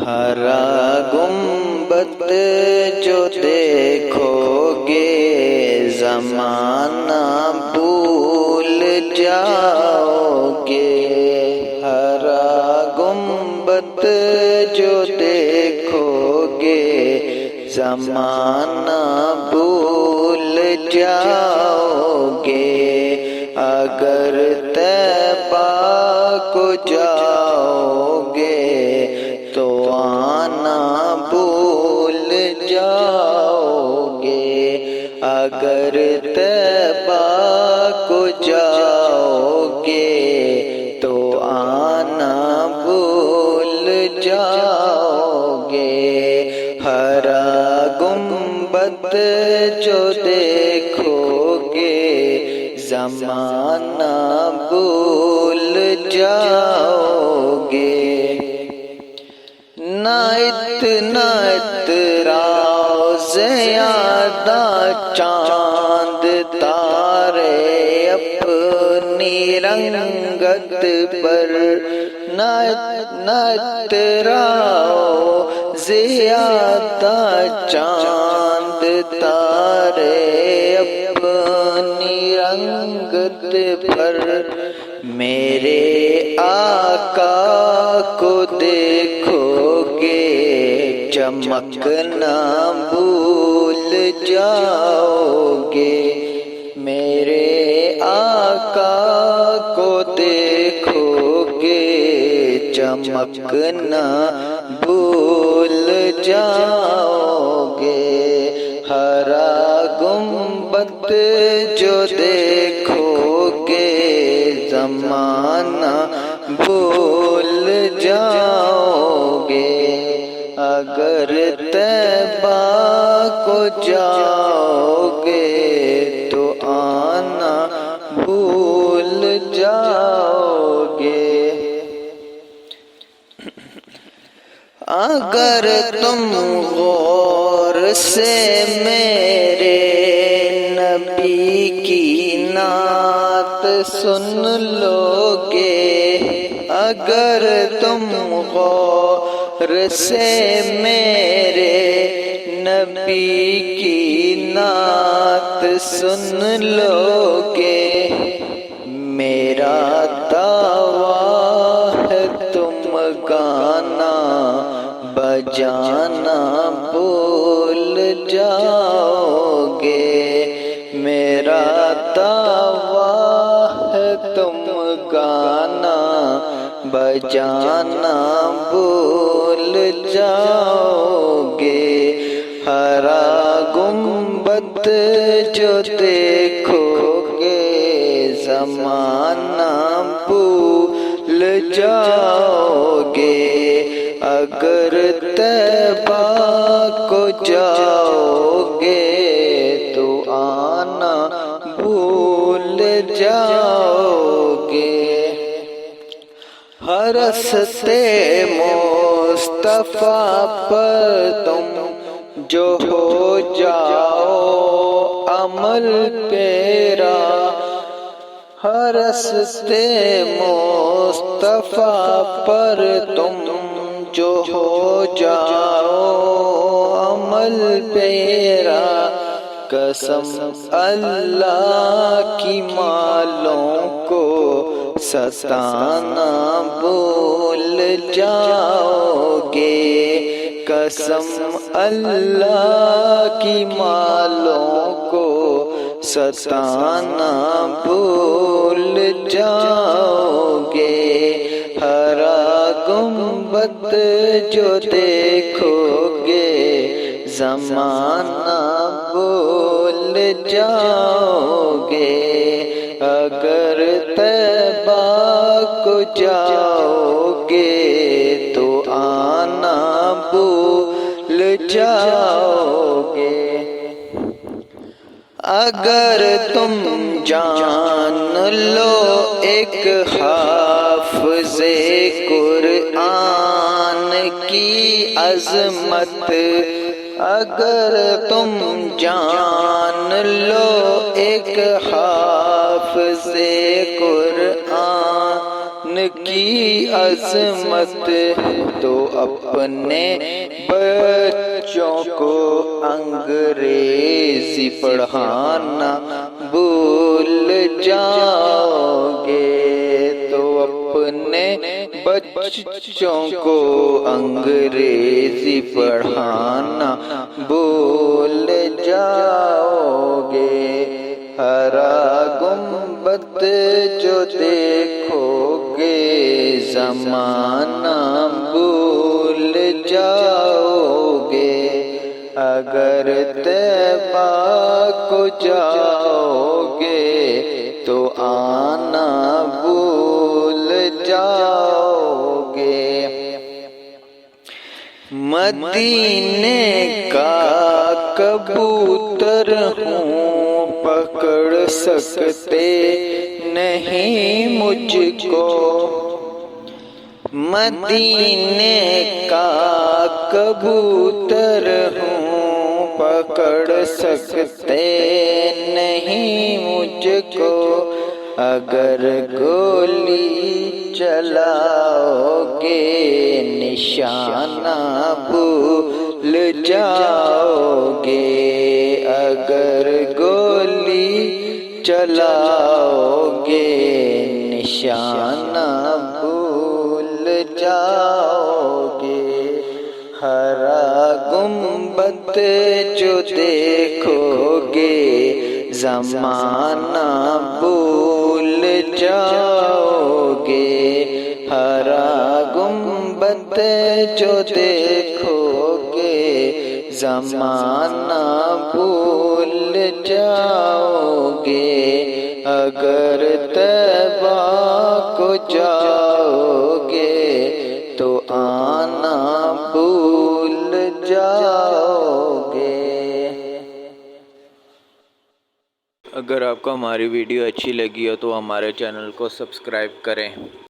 ہرا گنبد جو دیکھو گے زمانہ بھول جاؤ گے، ہرا گنبد جو دیکھو گے زمانہ بھول جاؤ گے، اگر طیبہ کو جاؤ گے تو آنا بھول جاؤ گے، اگر طیبہ کو جاؤ گے تو آنا بھول جاؤ گے، ہرا گنبد جو دیکھو گے زمانہ بھول جاؤ گے، نہ اتنا اعتراض یادہ چاند تارے اپنی رنگت پر، نہ اعتراض یادہ چاند تارے اپنی رنگت پر، میرے آقا کو دیکھو گے چمکنا بھول جاؤ گے، میرے آقا کو دیکھو گے چمکنا بھول جاؤ گے، ہرا گنبد جو دیکھو گے زمانہ بھول جاؤ گے، اگر طیبہ کو جاؤ گے تو آنا بھول جاؤ گے، اگر تم غور سے میرے نبی کی نعت سن لو گے، اگر تم غور سے میرے نبی کی نعت سن لو گے، میرا دعویٰ ہے تم گانا بجانا بھول جاؤ گے، میرا دعویٰ ہے تم گانا بجانا بھول جاؤ گے، ہرا گنبد جو دیکھو گے زمانہ بھول جاؤ گے، اگر طیبہ کو جاؤ گے تو آنا بھول جاؤ گے، ہر رستے مصطفیٰ پر تم جو ہو جاؤ عمل پیرا، ہر رستے مصطفیٰ پر تم جو ہو جاؤ عمل پیرا، قسم اللہ کی مالوں کو ستانا بھول جاؤ گے، قسم اللہ کی مالوں کو ستانا بھول جاؤ گے، ہرا گنبد جو دیکھو گے زمانہ بھول جاؤ گے، اگر طیبہ کو جاؤ گے تو آنا بھول جاؤ گے، اگر تم جان لو ایک حافظ قرآن کی عظمت، اگر تم جان لو ایک حافظ قرآن کی عظمت تو اپنے بچوں کو انگریزی پڑھانا بھول جاؤ گے، تو اپنے بچوں کو انگریزی پڑھانا بھول جاؤ گے۔ ہرا گنبد جو دیکھو گے زمانہ بھول جاؤ گے، اگر طیبہ کو جاؤ گے تو آنا بھول جاؤ گے۔ مدینے کا کبوتر ہوں، پکڑ سکتے نہیں مجھ کو، مدینے کا کبوتر ہوں، پکڑ سکتے نہیں مجھ کو، اگر گولی چلاؤ گے نشانہ بھول جاؤ گے، اگر گولی چلاؤ گے نشانہ بھول جاؤ گے۔ ہرا گنبد جو دیکھو گے زمانہ بھول جاؤ گے، ہرا گنبد جو دیکھو گے زمانہ بھول جاؤ گے، اگر طیبہ کو جاؤ گے تو آنا بھول جاؤ گے۔ اگر آپ کو ہماری ویڈیو اچھی لگی ہو تو ہمارے چینل کو سبسکرائب کریں۔